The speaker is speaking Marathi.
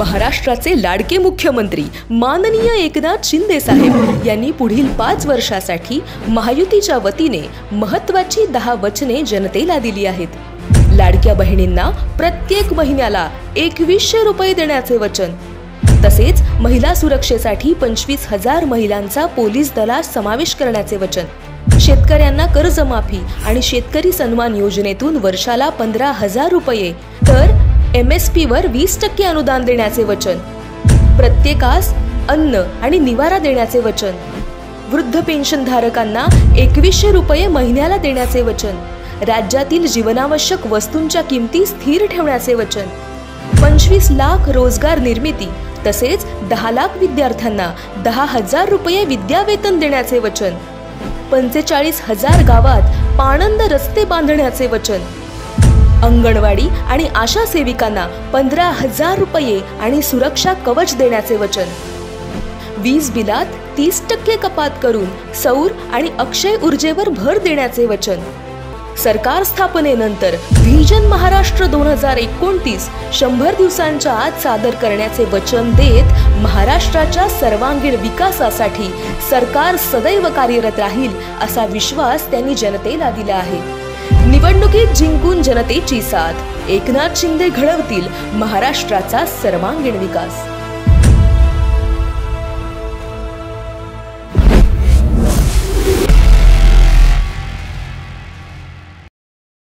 महाराष्ट्राचे लाडके मुख्यमंत्री माननीय एकनाथ शिंदे साहेब यांनी पुढील 5 वर्षासाठी महायुतीच्या वतीने महत्त्वाची 10 वचने जनतेला दिली आहेत. लाडक्या बहिणींना प्रत्येक महिन्याला 2100 रुपये देण्याचे वचन, तसेच महिला सुरक्षेसाठी 25,000 महिलांचा पोलीस दलात समावेश करण्याचे वचन, शेतकऱ्यांना कर्जमाफी आणि शेतकरी सन्मान योजनेतून वर्षाला 15,000 रुपये तर MSP वर 20% अनुदान देण्याचे वचन, प्रत्येकास अन्न आणि निवारा देण्याचे वचन, वृद्ध पेन्शनधारकांना 2100 रुपये महिन्याला देण्याचे वचन, राज्यातील जीवनावश्यक वस्तूंच्या किमती स्थिर ठेवण्याचे वचन, 25 लाख रोजगार निर्मिती तसेच 10 लाख विद्यार्थ्यांना 10,000 रुपये विद्यावेतन देण्याचे वचन, 45,000 गावात पाणंद रस्ते बांधण्याचे वचन, अंगणवाडी आणि आशा सेविकांना 15,000 रुपये आणि सुरक्षा कवच देण्याचे वचन, वीज बिलात 30% कपात करून सौर आणि अक्षय ऊर्जेवर भर देण्याचे वचन, सरकार स्थापनेनंतर व्हिजन महाराष्ट्र 2029 100 दिवसांच्या आत सादर करण्याचे वचन देत महाराष्ट्राच्या सर्वांगीण विकासासाठी सरकार सदैव कार्यरत राहील असा विश्वास त्यांनी जनतेला दिला आहे. निवडणुकीत जिंकून जनतेची साथ, एकनाथ शिंदे घडवतील महाराष्ट्राचा सर्वांगीण विकास.